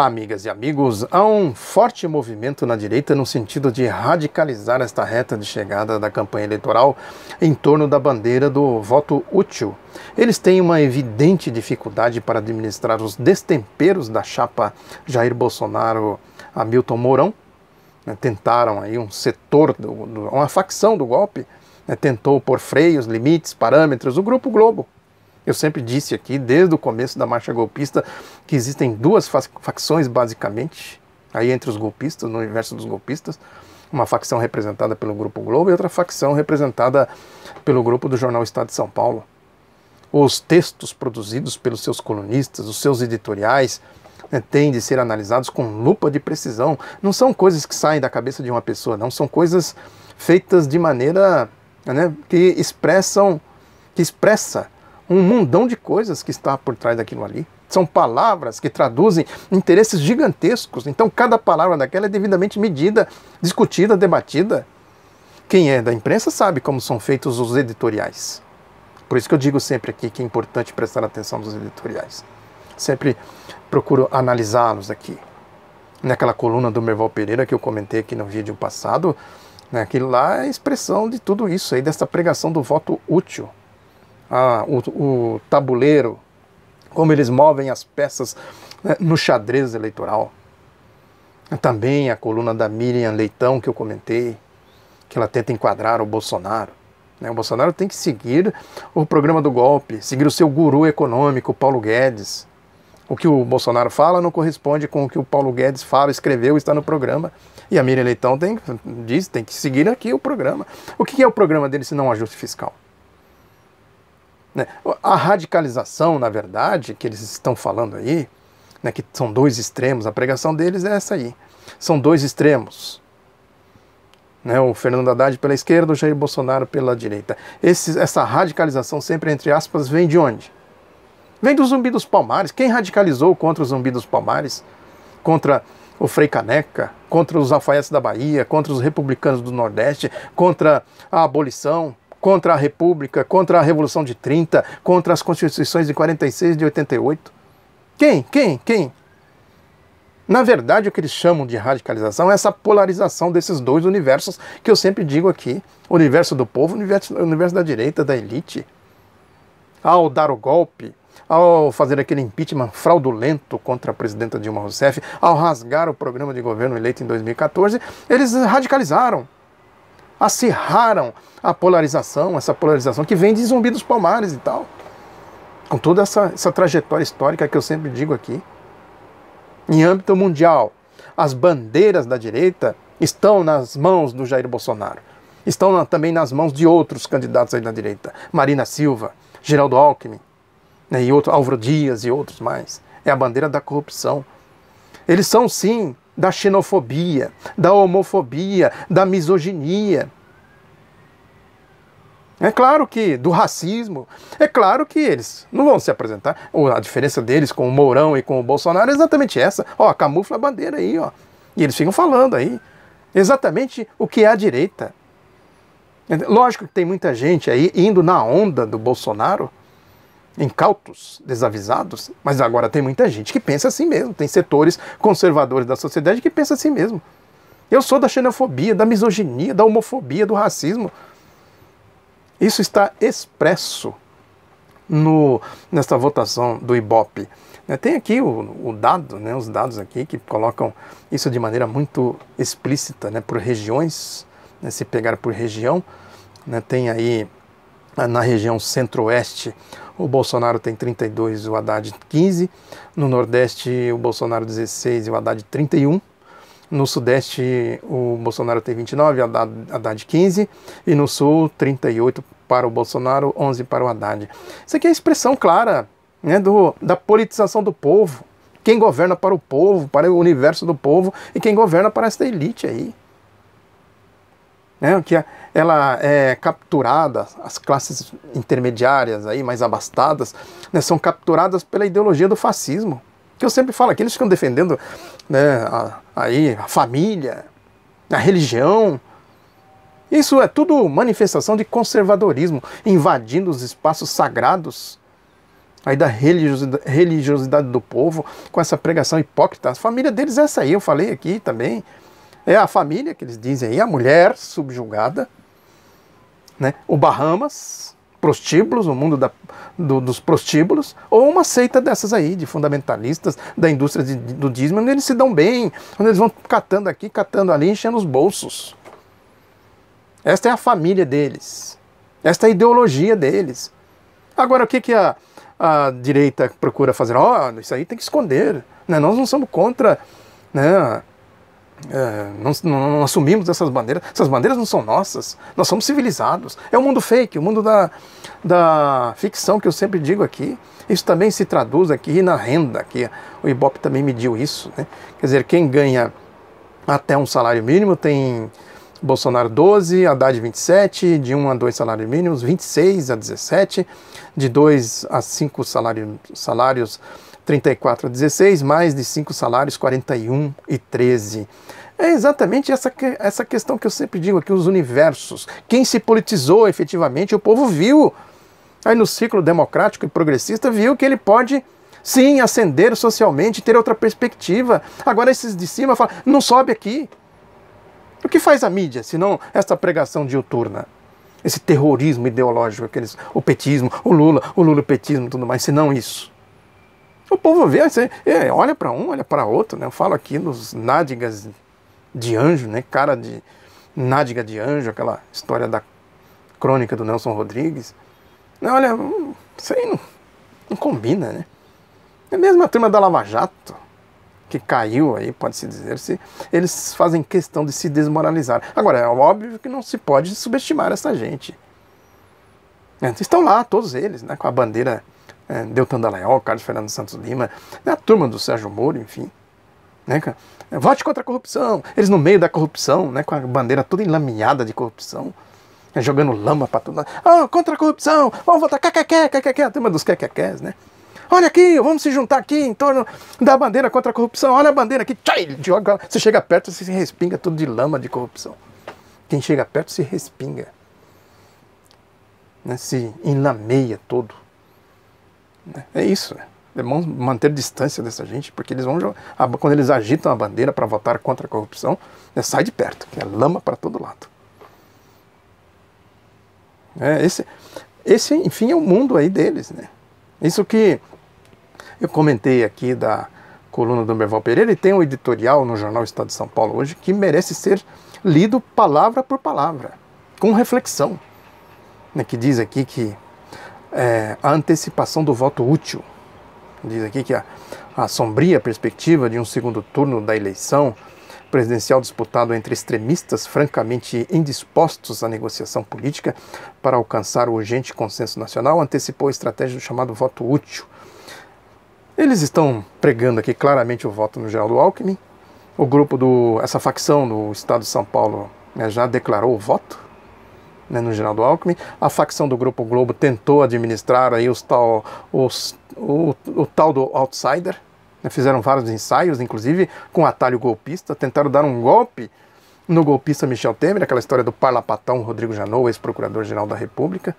Amigas e amigos, há um forte movimento na direita no sentido de radicalizar esta reta de chegada da campanha eleitoral em torno da bandeira do voto útil. Eles têm uma evidente dificuldade para administrar os destemperos da chapa Jair Bolsonaro-Hamilton Mourão. Tentaram aí um setor, uma facção do golpe, tentou pôr freios, limites, parâmetros, o Grupo Globo. Eu sempre disse aqui, desde o começo da marcha golpista, que existem duas facções, basicamente, aí entre os golpistas, no universo dos golpistas, uma facção representada pelo Grupo Globo e outra facção representada pelo grupo do jornal Estado de São Paulo. Os textos produzidos pelos seus colunistas, os seus editoriais, têm de ser analisados com lupa de precisão. Não são coisas que saem da cabeça de uma pessoa, não, são coisas feitas de maneira que expressa um mundão de coisas que está por trás daquilo ali. São palavras que traduzem interesses gigantescos. Então cada palavra daquela é devidamente medida, discutida, debatida. Quem é da imprensa sabe como são feitos os editoriais. Por isso que eu digo sempre aqui que é importante prestar atenção nos editoriais. Sempre procuro analisá-los aqui. Naquela coluna do Merval Pereira que eu comentei aqui no vídeo passado, aquilo lá é a expressão de tudo isso aí, dessa pregação do voto útil. O tabuleiro, como eles movem as peças no xadrez eleitoral. Também a coluna da Miriam Leitão que eu comentei, que ela tenta enquadrar o Bolsonaro. O Bolsonaro tem que seguir o programa do golpe, seguir o seu guru econômico, Paulo Guedes. O que o Bolsonaro fala não corresponde com o que o Paulo Guedes fala, escreveu e está no programa. E a Miriam Leitão tem que seguir aqui o programa. O que é o programa dele se não um ajuste fiscal? A radicalização, na verdade, que eles estão falando aí, que são dois extremos, a pregação deles é essa aí. São dois extremos. O Fernando Haddad pela esquerda, o Jair Bolsonaro pela direita. Essa radicalização, sempre entre aspas, vem de onde? Vem do Zumbi dos Palmares. Quem radicalizou contra o Zumbi dos Palmares? Contra o Frei Caneca, contra os alfaiates da Bahia, contra os republicanos do Nordeste, contra a abolição, contra a República, contra a Revolução de 30, contra as Constituições de 46 e de 88. Quem? Na verdade, o que eles chamam de radicalização é essa polarização desses dois universos que eu sempre digo aqui. O universo do povo, o universo da direita, da elite. Ao dar o golpe, ao fazer aquele impeachment fraudulento contra a presidenta Dilma Rousseff, ao rasgar o programa de governo eleito em 2014, eles radicalizaram, acirraram a polarização, essa polarização que vem de Zumbi dos Palmares e tal. Com toda essa trajetória histórica que eu sempre digo aqui. Em âmbito mundial, as bandeiras da direita estão nas mãos do Jair Bolsonaro. Estão também nas mãos de outros candidatos aí da direita. Marina Silva, Geraldo Alckmin, e outro, Álvaro Dias e outros mais. É a bandeira da corrupção. Eles são, sim, da xenofobia, da homofobia, da misoginia. É claro que do racismo, é claro que eles não vão se apresentar. A diferença deles com o Mourão e com o Bolsonaro é exatamente essa. Camufla a bandeira aí, E eles ficam falando aí exatamente o que é a direita. Lógico que tem muita gente aí indo na onda do Bolsonaro, incautos, desavisados, mas agora tem muita gente que pensa assim mesmo. Tem setores conservadores da sociedade que pensam assim mesmo. Eu sou da xenofobia, da misoginia, da homofobia, do racismo. Isso está expresso nessa votação do Ibope. Tem aqui o dado, os dados aqui que colocam isso de maneira muito explícita, por regiões, se pegar por região. Tem aí na região centro-oeste o Bolsonaro tem 32 e o Haddad 15, no Nordeste o Bolsonaro 16 e o Haddad 31, no Sudeste o Bolsonaro tem 29 e o Haddad 15, e no Sul 38 para o Bolsonaro, 11 para o Haddad. Isso aqui é a expressão clara da politização do povo. Quem governa para o povo, para o universo do povo, e quem governa para esta elite aí. Que ela é capturada, as classes intermediárias aí, mais abastadas, são capturadas pela ideologia do fascismo. Que eu sempre falo aqui, eles ficam defendendo a família, a religião. Isso é tudo manifestação de conservadorismo, invadindo os espaços sagrados aí da religiosidade do povo, com essa pregação hipócrita. A família deles é essa aí, eu falei aqui também. É a família que eles dizem aí, a mulher subjugada, né? O Bahamas, prostíbulos, o mundo dos prostíbulos, ou uma seita dessas aí, de fundamentalistas da indústria do dízimo, onde eles se dão bem, onde eles vão catando aqui, catando ali, enchendo os bolsos. Esta é a família deles. Esta é a ideologia deles. Agora, o que a direita procura fazer? Isso aí tem que esconder. Né? Nós não somos contra... Né? Não assumimos essas bandeiras não são nossas, nós somos civilizados, é o mundo fake, o mundo da ficção que eu sempre digo aqui. Isso também se traduz aqui na renda, que o Ibope também mediu isso, né? Quer dizer, quem ganha até um salário mínimo tem Bolsonaro 12, Haddad 27, de 1 a 2 salários mínimos 26 a 17, de 2 a 5 salários 34 a 16, mais de 5 salários, 41 e 13. É exatamente essa questão que eu sempre digo aqui, os universos. Quem se politizou efetivamente, o povo viu. Aí no ciclo democrático e progressista, viu que ele pode, sim, ascender socialmente, ter outra perspectiva. Agora esses de cima falam, não sobe aqui. O que faz a mídia, senão essa pregação diuturna? Esse terrorismo ideológico, o petismo, o Lula petismo e tudo mais, senão isso. O povo vê, olha para um, olha para outro, né? Eu falo aqui nos nádegas de anjo, né? Cara de nádega de anjo, aquela história da crônica do Nelson Rodrigues. Olha, isso aí não combina, né? É mesmo a turma da Lava Jato, que caiu aí, pode-se dizer, eles fazem questão de se desmoralizar. Agora, é óbvio que não se pode subestimar essa gente. Estão lá, todos eles, né? Com a bandeira... Deltan Dallagnol, Carlos Fernando Santos Lima, a turma do Sérgio Moro, enfim. Né? Vote contra a corrupção. Eles no meio da corrupção, né? Com a bandeira toda enlameada de corrupção, jogando lama para tudo. Contra a corrupção, vamos votar, a turma dos quequequés, né? Olha aqui, vamos se juntar aqui em torno da bandeira contra a corrupção. Olha a bandeira aqui, joga. Você chega perto, você se respinga tudo de lama de corrupção. Quem chega perto se respinga, né? Se enlameia todo. É isso, né? É bom manter distância dessa gente, porque eles vão quando eles agitam a bandeira para votar contra a corrupção, sai de perto, que é lama para todo lado. Esse, enfim, é o mundo aí deles, né? Isso que eu comentei aqui da coluna do Merval Pereira, e tem um editorial no jornal Estado de São Paulo hoje que merece ser lido palavra por palavra, com reflexão, né? Que diz aqui que a antecipação do voto útil. Diz aqui que a sombria perspectiva de um segundo turno da eleição presidencial disputado entre extremistas francamente indispostos à negociação política para alcançar o urgente consenso nacional antecipou a estratégia do chamado voto útil. Eles estão pregando aqui claramente o voto no Geraldo Alckmin. O grupo essa facção do Estado de São Paulo, né, já declarou o voto, né, no Geraldo Alckmin. A facção do Grupo Globo tentou administrar aí o tal do outsider, né, fizeram vários ensaios, inclusive com atalho golpista, tentaram dar um golpe no golpista Michel Temer, aquela história do parlapatão Rodrigo Janot, ex-procurador-geral da República,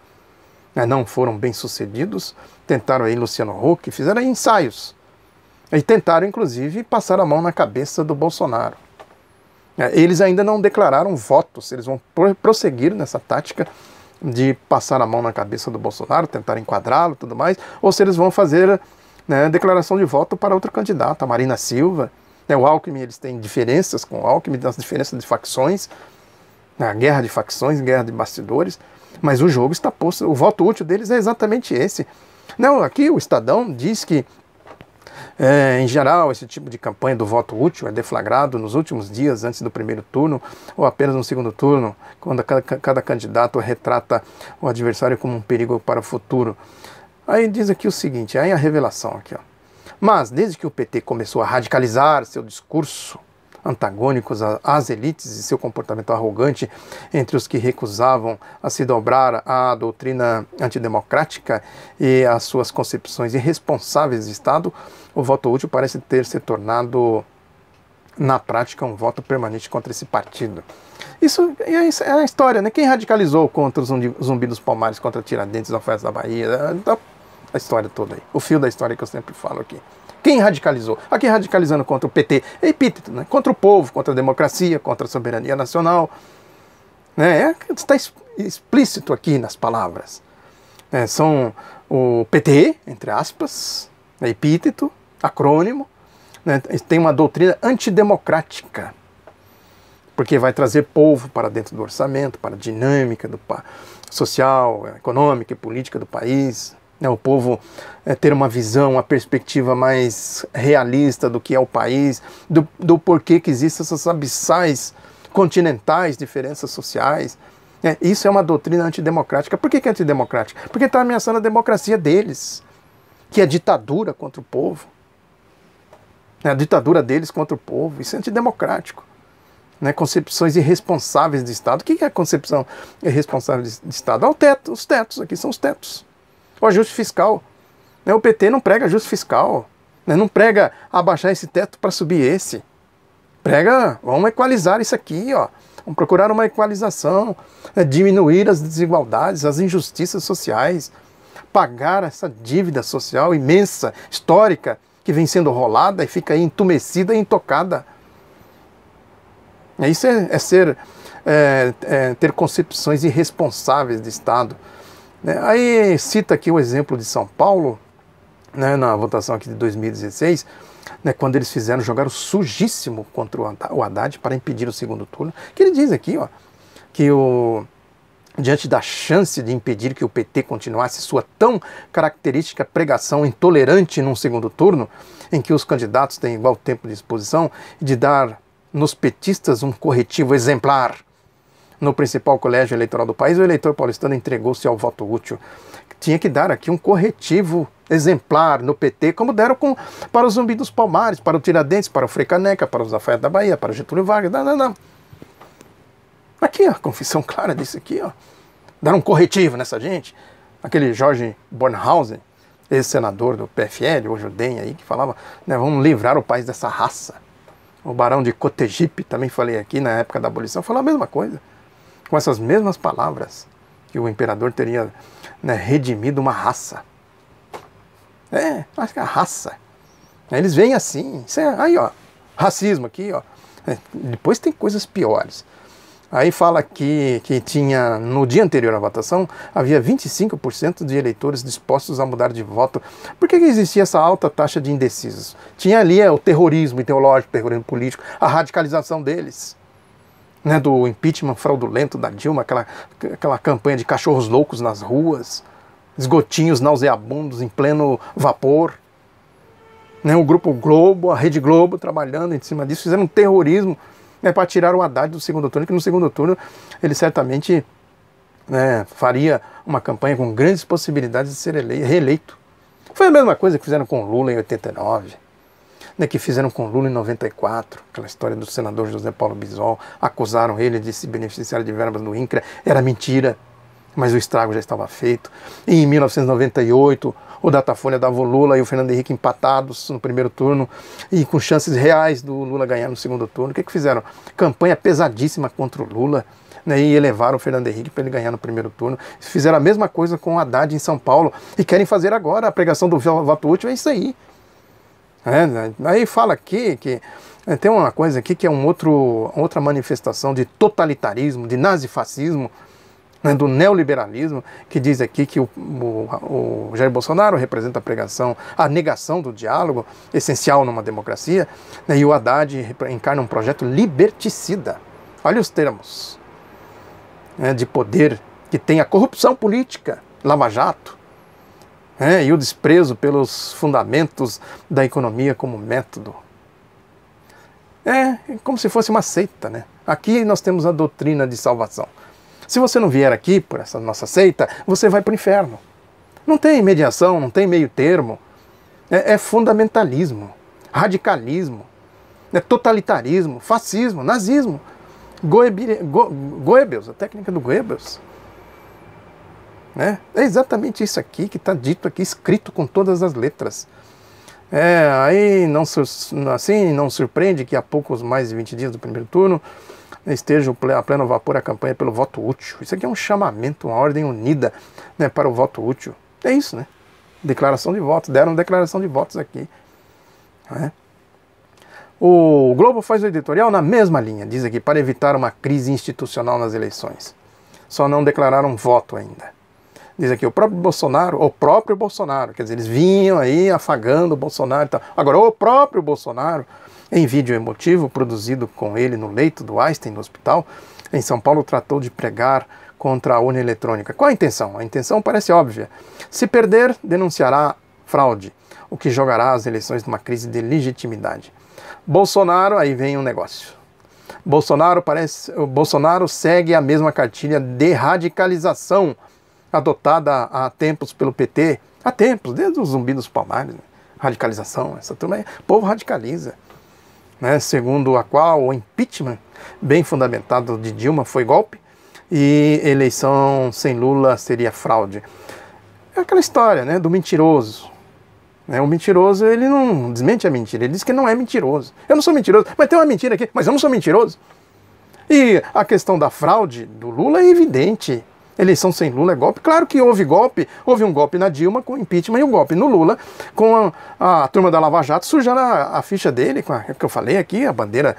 né, não foram bem sucedidos, tentaram aí Luciano Huck, fizeram aí ensaios, e tentaram inclusive passar a mão na cabeça do Bolsonaro. Eles ainda não declararam voto, se eles vão prosseguir nessa tática de passar a mão na cabeça do Bolsonaro, tentar enquadrá-lo e tudo mais, ou se eles vão fazer, né, declaração de voto para outro candidato, a Marina Silva. O Alckmin, eles têm diferenças com o Alckmin, das diferenças de facções, a guerra de facções, guerra de bastidores, mas o jogo está posto, o voto útil deles é exatamente esse. Não, aqui o Estadão diz que em geral, esse tipo de campanha do voto útil é deflagrado nos últimos dias antes do primeiro turno ou apenas no segundo turno, quando cada candidato retrata o adversário como um perigo para o futuro. Aí diz aqui o seguinte, aí a revelação aqui, ó. Mas desde que o PT começou a radicalizar seu discurso antagônicos às elites e seu comportamento arrogante entre os que recusavam a se dobrar à doutrina antidemocrática e às suas concepções irresponsáveis de Estado, o voto útil parece ter se tornado, na prática, um voto permanente contra esse partido. Isso é a história, né? Quem radicalizou contra o Zumbi dos Palmares, contra Tiradentes, a Festa da Bahia, a história toda aí. O fio da história que eu sempre falo aqui. Quem radicalizou? Aqui radicalizando contra o PT. É epíteto, né? Contra o povo, contra a democracia, contra a soberania nacional. Né? Está explícito aqui nas palavras. São o PT, entre aspas, epíteto, acrônimo, né? Tem uma doutrina antidemocrática, porque vai trazer povo para dentro do orçamento, para a dinâmica social, econômica e política do país. Né? O povo ter uma visão, uma perspectiva mais realista do que é o país, do porquê que existem essas abissais continentais diferenças sociais. Isso é uma doutrina antidemocrática. Por que é antidemocrática? Porque está ameaçando a democracia deles, que é ditadura contra o povo. A ditadura deles contra o povo. Isso é antidemocrático. Concepções irresponsáveis de Estado. O que é a concepção irresponsável de Estado? Os tetos, aqui são os tetos. O ajuste fiscal. O PT não prega ajuste fiscal. Não prega abaixar esse teto para subir esse. Prega, vamos equalizar isso aqui, ó. Vamos procurar uma equalização, diminuir as desigualdades, as injustiças sociais, pagar essa dívida social imensa, histórica, que vem sendo rolada e fica aí entumecida e intocada. Isso ter concepções irresponsáveis de Estado. Aí cita aqui o exemplo de São Paulo, na votação aqui de 2016, quando eles jogaram sujíssimo contra o Haddad para impedir o segundo turno, que ele diz aqui, ó, que diante da chance de impedir que o PT continuasse sua tão característica pregação intolerante num segundo turno, em que os candidatos têm igual tempo de exposição, de dar nos petistas um corretivo exemplar no principal colégio eleitoral do país, o eleitor paulistano entregou-se ao voto útil. Tinha que dar aqui um corretivo exemplar no PT, como deram para o Zumbi dos Palmares, para o Tiradentes, para o Frei Caneca, para os Lafayette da Bahia, para o Getúlio Vargas. Não. Aqui, ó, a confissão clara disso aqui, ó. Dar um corretivo nessa gente. Aquele Jorge Bornhausen, ex-senador do PFL, hoje o DEM aí, que falava, vamos livrar o país dessa raça. O Barão de Cotegipe, também falei aqui na época da abolição, falou a mesma coisa. Com essas mesmas palavras, que o imperador teria redimido uma raça. Acho que é a raça. Eles veem assim, aí ó, racismo aqui, ó. Depois tem coisas piores. Aí fala que tinha, no dia anterior à votação, havia 25% de eleitores dispostos a mudar de voto. Por que existia essa alta taxa de indecisos? Tinha ali o terrorismo ideológico, o terrorismo político, a radicalização deles. Do impeachment fraudulento da Dilma, aquela campanha de cachorros loucos nas ruas, esgotinhos nauseabundos em pleno vapor. O Grupo Globo, a Rede Globo trabalhando em cima disso, fizeram um terrorismo para tirar o Haddad do segundo turno, que no segundo turno ele certamente faria uma campanha com grandes possibilidades de ser reeleito. Foi a mesma coisa que fizeram com Lula em 89. Que fizeram com Lula em 94, aquela história do senador José Paulo Bisol, acusaram ele de se beneficiar de verbas do INCRA, era mentira, mas o estrago já estava feito. E em 1998, o Datafolha dava o Lula e o Fernando Henrique empatados no primeiro turno, e com chances reais do Lula ganhar no segundo turno. O que fizeram? Campanha pesadíssima contra o Lula, e elevaram o Fernando Henrique para ele ganhar no primeiro turno. Fizeram a mesma coisa com o Haddad em São Paulo, e querem fazer agora. A pregação do voto útil é isso aí. Aí fala aqui que tem uma coisa aqui que é outra manifestação de totalitarismo, de nazifascismo, do neoliberalismo, que diz aqui que o Jair Bolsonaro representa a pregação, a negação do diálogo, essencial numa democracia, e o Haddad encarna um projeto liberticida. Olha os termos de poder, que tem a corrupção política, lava-jato, e o desprezo pelos fundamentos da economia como método. É como se fosse uma seita, Aqui nós temos a doutrina de salvação. Se você não vier aqui por essa nossa seita, você vai para o inferno. Não tem mediação, não tem meio termo. É fundamentalismo, radicalismo, totalitarismo, fascismo, nazismo. Goebbels, a técnica do Goebbels. É exatamente isso aqui que está dito aqui, escrito com todas as letras. Aí não surpreende que há poucos mais de 20 dias do primeiro turno esteja a pleno vapor a campanha pelo voto útil. Isso aqui é um chamamento, uma ordem unida para o voto útil. É isso, declaração de votos, deram declaração de votos aqui. Né? O Globo faz o editorial na mesma linha, diz aqui, para evitar uma crise institucional nas eleições. Só não declararam voto ainda. Diz aqui, o próprio Bolsonaro, quer dizer, eles vinham aí afagando o Bolsonaro e tal. Agora, o próprio Bolsonaro, em vídeo emotivo produzido com ele no leito do Einstein, no hospital, em São Paulo, tratou de pregar contra a urna eletrônica. Qual a intenção? A intenção parece óbvia. Se perder, denunciará fraude, o que jogará as eleições numa crise de legitimidade. Bolsonaro, aí vem um negócio. Bolsonaro segue a mesma cartilha de radicalização adotada há tempos pelo PT. Há tempos, desde o Zumbi dos Palmares. Né? Radicalização, essa turma aí, o povo radicaliza. Né? Segundo a qual o impeachment bem fundamentado de Dilma foi golpe e eleição sem Lula seria fraude. É aquela história, né, do mentiroso. O mentiroso, ele não desmente a mentira, ele diz que não é mentiroso. Eu não sou mentiroso, mas tem uma mentira aqui, mas eu não sou mentiroso. E a questão da fraude do Lula é evidente. Eleição sem Lula é golpe. Claro que houve golpe. Houve um golpe na Dilma com impeachment e um golpe no Lula com a turma da Lava Jato sujando a ficha dele, com o que eu falei aqui, a bandeira,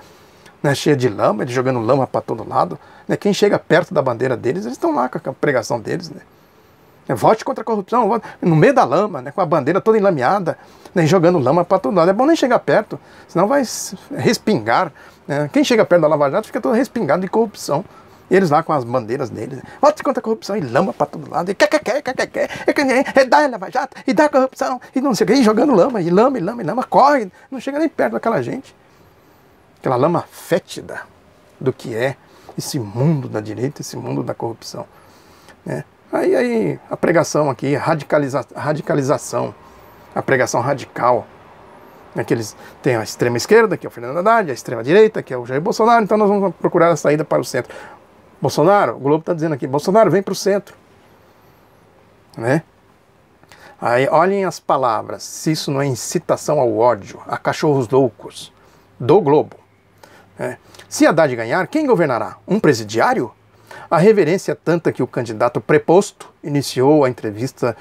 né, cheia de lama, ele jogando lama para todo lado. Né, quem chega perto da bandeira deles, eles estão lá com a pregação deles, né? Vote contra a corrupção, vote no meio da lama, né, com a bandeira toda enlameada, né, jogando lama para todo lado. É bom nem chegar perto, senão vai respingar. Né? Quem chega perto da Lava Jato fica todo respingado de corrupção. E eles lá com as bandeiras deles. Vote contra a corrupção e lama para todo lado. E dá a Lava Jato, e dá a corrupção, e não sei o que, e jogando lama, e lama, corre. Não chega nem perto daquela gente. Aquela lama fétida do que é esse mundo da direita, esse mundo da corrupção. Né? Aí a pregação aqui, radicalização, a pregação radical. Né, que eles têm a extrema esquerda, que é o Fernando Haddad, a extrema direita, que é o Jair Bolsonaro, então nós vamos procurar a saída para o centro. Bolsonaro, o Globo está dizendo aqui, Bolsonaro vem para o centro. Né? Aí olhem as palavras, se isso não é incitação ao ódio, a cachorros loucos, do Globo. Né? Se Haddad ganhar, quem governará? Um presidiário? A reverência é tanta que o candidato preposto iniciou a entrevista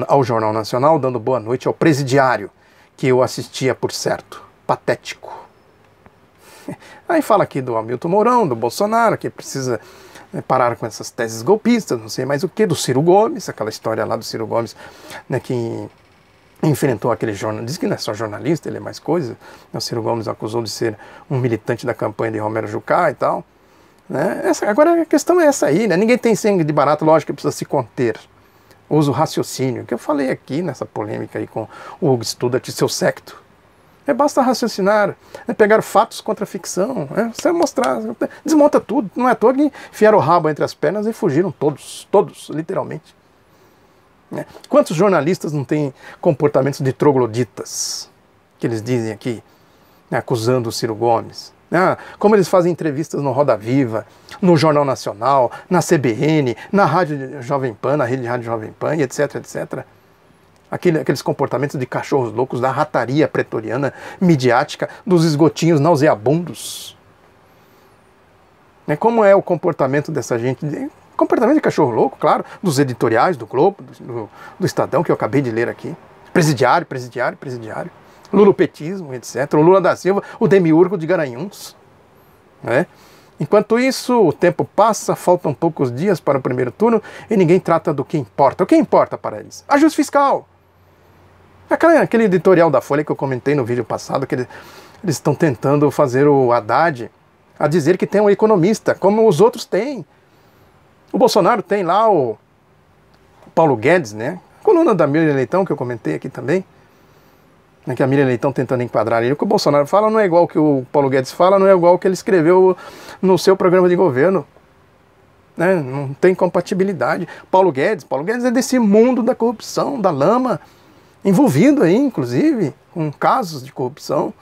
ao Jornal Nacional dando boa noite ao presidiário, que eu assistia por certo. Patético. Aí fala aqui do Hamilton Mourão, do Bolsonaro, que precisa parar com essas teses golpistas, não sei mais o que, do Ciro Gomes, aquela história lá do Ciro Gomes, né, que enfrentou aquele jornalista, diz que não é só jornalista, ele é mais coisa. O Ciro Gomes acusou de ser um militante da campanha de Romero Jucá e tal. Né? Agora a questão é essa aí, né? Ninguém tem sangue de barato, lógico que precisa se conter. Usa o raciocínio, que eu falei aqui nessa polêmica aí com o Hugo Studart e seu secto. Basta raciocinar, pegar fatos contra a ficção, você mostrar, desmonta tudo. Não é à toa que enfiaram o rabo entre as pernas e fugiram todos, literalmente. Quantos jornalistas não têm comportamentos de trogloditas, que eles dizem aqui, né, acusando o Ciro Gomes? Como eles fazem entrevistas no Roda Viva, no Jornal Nacional, na CBN, na Rádio Jovem Pan, na Rede Rádio Jovem Pan, e etc, etc. Aqueles comportamentos de cachorros loucos, da rataria pretoriana, midiática, dos esgotinhos nauseabundos. Como é o comportamento dessa gente? Comportamento de cachorro louco, claro, dos editoriais do Globo, do Estadão, que eu acabei de ler aqui. Presidiário. Lulopetismo, etc. O Lula da Silva, o demiurgo de Garanhuns. Né? Enquanto isso, o tempo passa, faltam poucos dias para o primeiro turno e ninguém trata do que importa. O que importa para eles? Ajuste fiscal. Aquele editorial da Folha que eu comentei no vídeo passado, que eles estão tentando fazer o Haddad a dizer que tem um economista, como os outros têm. O Bolsonaro tem lá o Paulo Guedes, né? A coluna da Miriam Leitão, que eu comentei aqui também. Que a Miriam Leitão tentando enquadrar ele. O que o Bolsonaro fala não é igual o que o Paulo Guedes fala, não é igual o que ele escreveu no seu programa de governo. Né? Não tem compatibilidade. Paulo Guedes é desse mundo da corrupção, da lama, envolvido aí, inclusive, com casos de corrupção.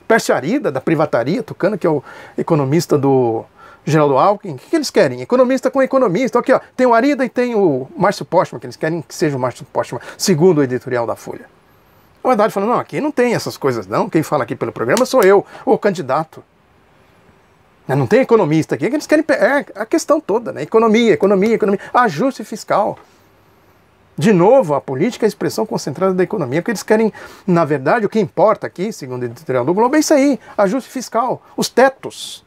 Pércio Arida, da privataria, Tucano, que é o economista do Geraldo Alckmin. O que eles querem? Economista com economista. Aqui, ó, tem o Arida e tem o Márcio Postman, que eles querem que seja o Márcio Postman, segundo o editorial da Folha. A verdade falando, não, aqui não tem essas coisas não, quem fala aqui pelo programa sou eu, o candidato. Não tem economista aqui, eles querem a questão toda, né? Economia, ajuste fiscal. De novo, a política é a expressão concentrada da economia. O que eles querem, na verdade, o que importa aqui, segundo o editorial do Globo, é isso aí, ajuste fiscal, os tetos.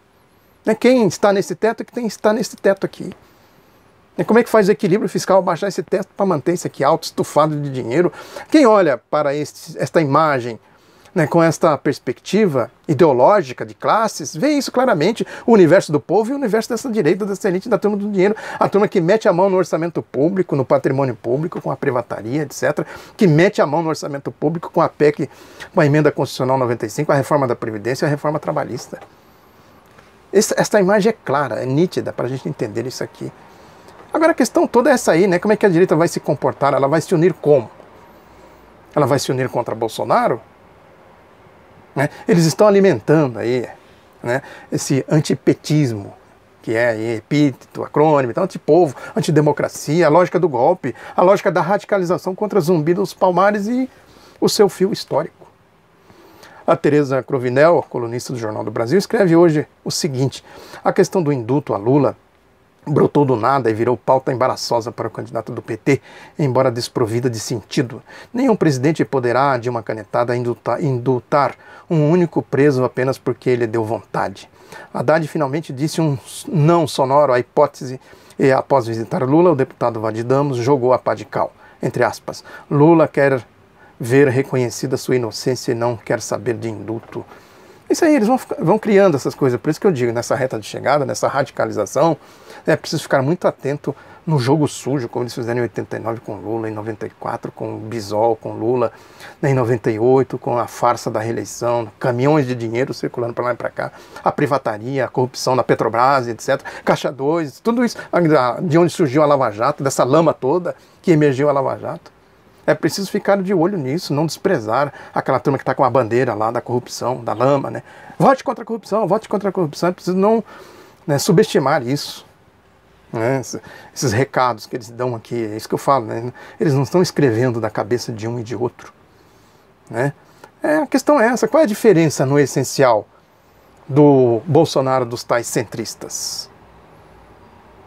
Quem está nesse teto é quem está nesse teto aqui. Como é que faz o equilíbrio fiscal baixar esse teto para manter isso aqui alto, estufado de dinheiro? Quem olha para esta imagem, com esta perspectiva ideológica de classes, vê isso claramente, o universo do povo e o universo dessa direita, dessa elite da turma do dinheiro, a turma que mete a mão no orçamento público, no patrimônio público, com a privataria, etc., que mete a mão no orçamento público com a PEC, com a emenda constitucional 95, a reforma da Previdência e a reforma trabalhista. Esta imagem é clara, é nítida para a gente entender isso aqui. Agora a questão toda é essa aí, como é que a direita vai se comportar? Ela vai se unir como? Ela vai se unir contra Bolsonaro? Eles estão alimentando aí, esse antipetismo, que é aí, epíteto, acrônimo, então, antipovo, antidemocracia, a lógica do golpe, a lógica da radicalização contra Zumbi dos Palmares e o seu fio histórico. A Tereza Cruvinel, colunista do Jornal do Brasil, escreve hoje o seguinte: a questão do indulto a Lula brotou do nada e virou pauta embaraçosa para o candidato do PT, embora desprovida de sentido. Nenhum presidente poderá, de uma canetada, indultar um único preso apenas porque ele deu vontade. Haddad finalmente disse um não sonoro à hipótese e, após visitar Lula, o deputado Vadidamos jogou a pá de cal. Entre aspas, Lula quer ver reconhecida sua inocência e não quer saber de indulto. Isso aí, eles vão criando essas coisas. Por isso que eu digo, nessa reta de chegada, nessa radicalização, é preciso ficar muito atento no jogo sujo, como eles fizeram em 89 com Lula, em 94 com Bisol, com Lula, em 98 com a farsa da reeleição, caminhões de dinheiro circulando para lá e para cá, a privataria, a corrupção na Petrobras, etc., Caixa 2, tudo isso, de onde surgiu a Lava Jato, dessa lama toda que emergiu a Lava Jato. É preciso ficar de olho nisso, não desprezar aquela turma que está com a bandeira lá da corrupção, da lama, Vote contra a corrupção, vote contra a corrupção. É preciso não subestimar isso. Esses recados que eles dão aqui, é isso que eu falo, Eles não estão escrevendo da cabeça de um e de outro. A questão é essa, qual é a diferença no essencial do Bolsonaro dos tais centristas?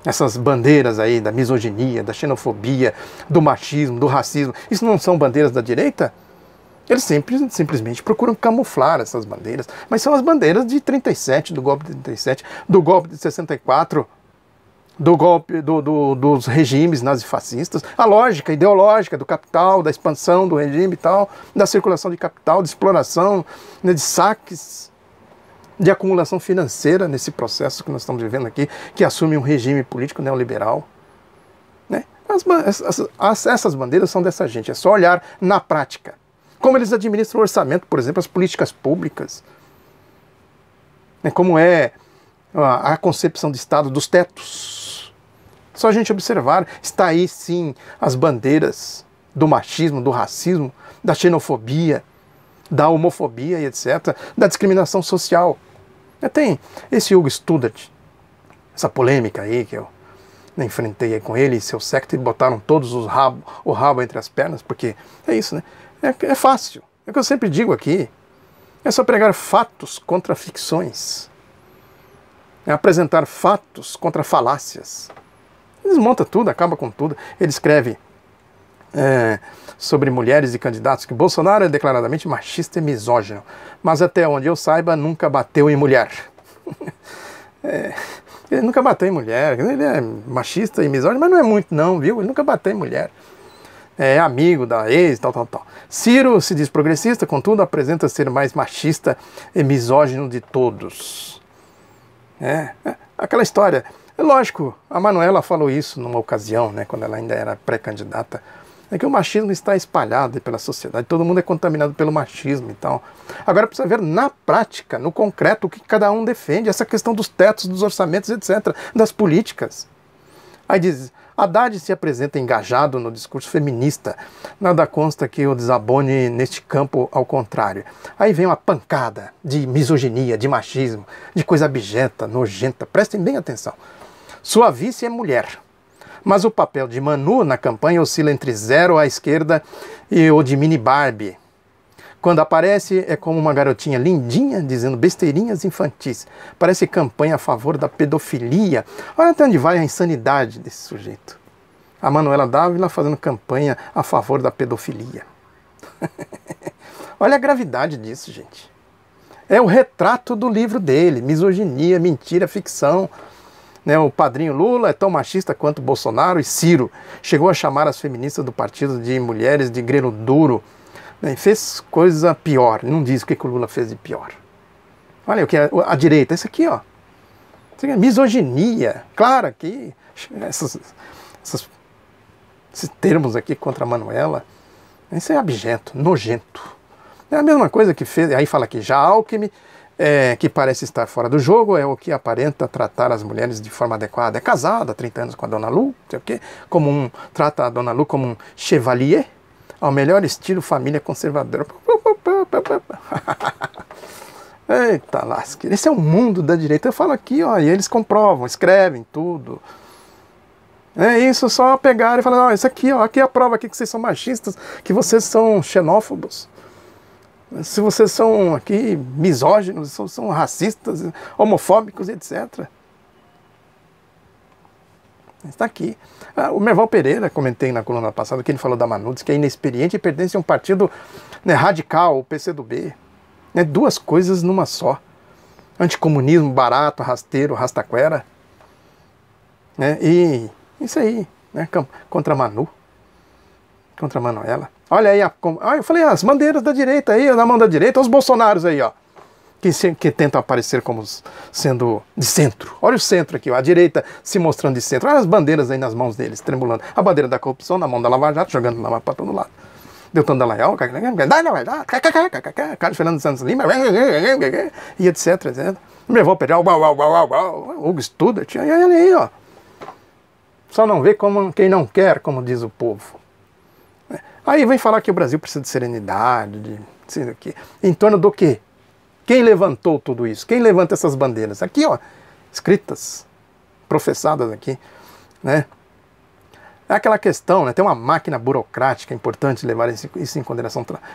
Essas bandeiras aí da misoginia, da xenofobia, do machismo, do racismo, isso não são bandeiras da direita? Eles simplesmente procuram camuflar essas bandeiras, mas são as bandeiras de 37, do golpe de 37, do golpe de 64, do golpe dos regimes nazifascistas, a lógica ideológica do capital, da expansão do regime e tal, da circulação de capital, de exploração, de saques, de acumulação financeira nesse processo que nós estamos vivendo aqui, que assume um regime político neoliberal. Essas bandeiras são dessa gente, é só olhar na prática. Como eles administram o orçamento, por exemplo, as políticas públicas. Como é a concepção de Estado dos tetos. Só a gente observar, está aí sim as bandeiras do machismo, do racismo, da xenofobia, da homofobia e etc., da discriminação social. Tem esse Hugo Studart, essa polêmica aí que eu enfrentei aí com ele e seu secto e botaram todos o rabo entre as pernas, porque é isso, É fácil, é o que eu sempre digo aqui, é só pregar fatos contra ficções, é apresentar fatos contra falácias. Ele desmonta tudo, acaba com tudo. Ele escreve sobre mulheres e candidatos que Bolsonaro é declaradamente machista e misógino, mas até onde eu saiba nunca bateu em mulher. Ele nunca bateu em mulher, ele é machista e misógino, mas não é muito não, viu? Ele nunca bateu em mulher. É amigo da ex, tal. Ciro se diz progressista, contudo apresenta ser mais machista e misógino de todos. Aquela história. É lógico, a Manuela falou isso numa ocasião, quando ela ainda era pré-candidata, que o machismo está espalhado pela sociedade, todo mundo é contaminado pelo machismo e tal. Agora precisa ver na prática, no concreto, o que cada um defende, essa questão dos tetos, dos orçamentos, etc., das políticas. Aí diz, Haddad se apresenta engajado no discurso feminista, nada consta que o desabone neste campo, ao contrário. Aí vem uma pancada de misoginia, de machismo, de coisa abjeta, nojenta, prestem bem atenção. Sua vice é mulher. Mas o papel de Manu na campanha oscila entre zero à esquerda e o de Mini Barbie. Quando aparece, é como uma garotinha lindinha dizendo besteirinhas infantis. Parece campanha a favor da pedofilia. Olha até onde vai a insanidade desse sujeito. A Manuela Dávila fazendo campanha a favor da pedofilia. Olha a gravidade disso, gente. É o retrato do livro dele, misoginia, mentira, ficção. Né, o padrinho Lula é tão machista quanto Bolsonaro e Ciro. Chegou a chamar as feministas do partido de mulheres de grelo duro. Né, e fez coisa pior. Não diz o que o Lula fez de pior. Olha o que é a direita. Isso aqui, ó. Isso aqui é misoginia. Claro que esses termos aqui contra a Manuela, isso é abjeto, nojento. É a mesma coisa que fez, aí fala que já Alckmin, que parece estar fora do jogo, é o que aparenta tratar as mulheres de forma adequada. É casada há 30 anos com a Dona Lu, não sei o quê, trata a Dona Lu como um chevalier, ao melhor estilo família conservadora. Eita lasca, esse é o mundo da direita. Eu falo aqui, ó, e eles comprovam, escrevem tudo. É isso, só pegar e falar, ó, isso aqui, ó, aqui é a prova aqui que vocês são machistas, que vocês são xenófobos. Se vocês são aqui misóginos, são racistas, homofóbicos, etc. Está aqui. O Merval Pereira, comentei na coluna passada, que ele falou da Manu, disse que é inexperiente e pertence a um partido, né, radical, o PCdoB. Né, duas coisas numa só. Anticomunismo barato, rasteiro, rastaquera. Né, e isso aí, né, contra a Manu, contra a Manuela. Olha aí, eu falei, as bandeiras da direita aí, na mão da direita, os bolsonaros aí, ó, que tentam aparecer como sendo de centro. Olha o centro aqui, ó, a direita se mostrando de centro. Olha as bandeiras aí nas mãos deles, tremulando. A bandeira da corrupção na mão da Lava Jato, jogando lá para todo lado. Deltan Dallagnol, Carlos Fernando Santos Lima, e etc, etc. Merval Pereira, Hugo Studart, e olha aí, ó. Só não vê como quem não quer, como diz o povo. Aí vem falar que o Brasil precisa de serenidade, em torno do quê? Quem levantou tudo isso? Quem levanta essas bandeiras? Aqui, ó, escritas, professadas aqui, né? É aquela questão, né? Tem uma máquina burocrática importante levar isso em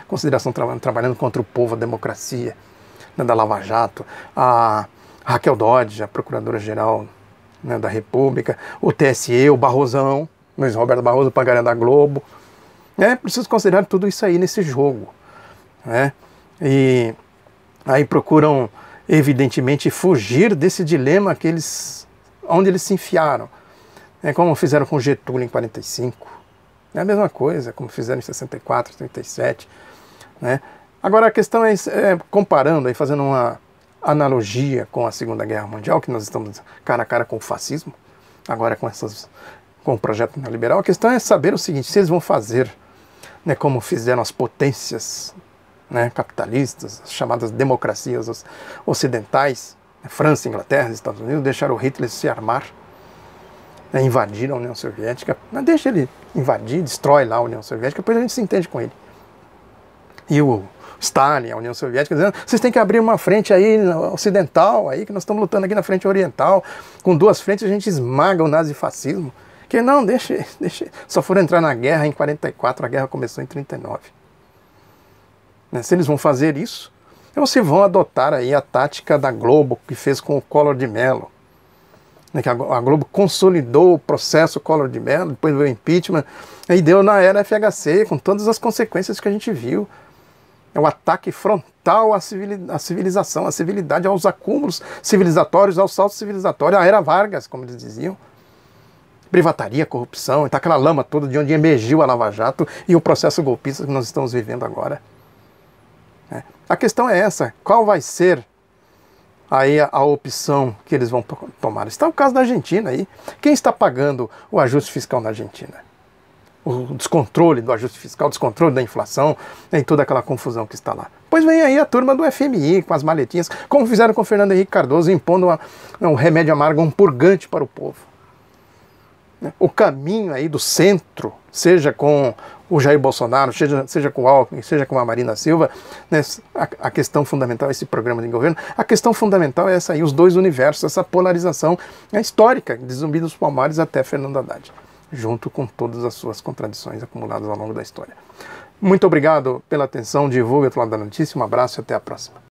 consideração trabalhando contra o povo, a democracia, né, da Lava Jato, a Raquel Dodge, a Procuradora-Geral, né, da República, o TSE, o Barrosão, Luiz Roberto Barroso, o Pagaré da Globo. Preciso considerar tudo isso aí nesse jogo. Né? E aí procuram, evidentemente, fugir desse dilema onde eles se enfiaram. Como fizeram com Getúlio em 45. É a mesma coisa, como fizeram em 64, 37. Né? Agora a questão é comparando, aí, fazendo uma analogia com a Segunda Guerra Mundial, que nós estamos cara a cara com o fascismo, agora com o projeto neoliberal, a questão é saber o seguinte, se eles vão fazer, né, como fizeram as potências, né, capitalistas, as chamadas democracias ocidentais, né, França, Inglaterra, Estados Unidos, deixaram o Hitler se armar, né, invadir a União Soviética, deixa ele invadir, destrói lá a União Soviética, depois a gente se entende com ele. E o Stalin, a União Soviética, dizendo, vocês têm que abrir uma frente aí ocidental, aí que nós estamos lutando aqui na frente oriental, com duas frentes a gente esmaga o nazifascismo. Que não, deixa, só foram entrar na guerra em 44, a guerra começou em 39. Né? Se eles vão fazer isso, então se vão adotar aí a tática da Globo, que fez com o Collor de Mello. Né? Que a Globo consolidou o processo Collor de Mello, depois veio o impeachment, e deu na era FHC, com todas as consequências que a gente viu. É o ataque frontal à civilização, à civilidade, aos acúmulos civilizatórios, ao salto civilizatório, à era Vargas, como eles diziam. Privataria, corrupção, então aquela lama toda de onde emergiu a Lava Jato e o processo golpista que nós estamos vivendo agora. A questão é essa, qual vai ser aí a opção que eles vão tomar? Está o caso da Argentina aí. Quem está pagando o ajuste fiscal na Argentina? O descontrole do ajuste fiscal, o descontrole da inflação, e toda aquela confusão que está lá. Pois vem aí a turma do FMI com as maletinhas, como fizeram com o Fernando Henrique Cardoso, impondo um remédio amargo, um purgante para o povo. O caminho aí do centro, seja com o Jair Bolsonaro, seja com o Alckmin, seja com a Marina Silva, né, a questão fundamental é esse programa de governo, a questão fundamental é essa aí, os dois universos, essa polarização histórica, de Zumbi dos Palmares até Fernando Haddad, junto com todas as suas contradições acumuladas ao longo da história. Muito obrigado pela atenção, divulgue o outro lado da notícia, um abraço e até a próxima.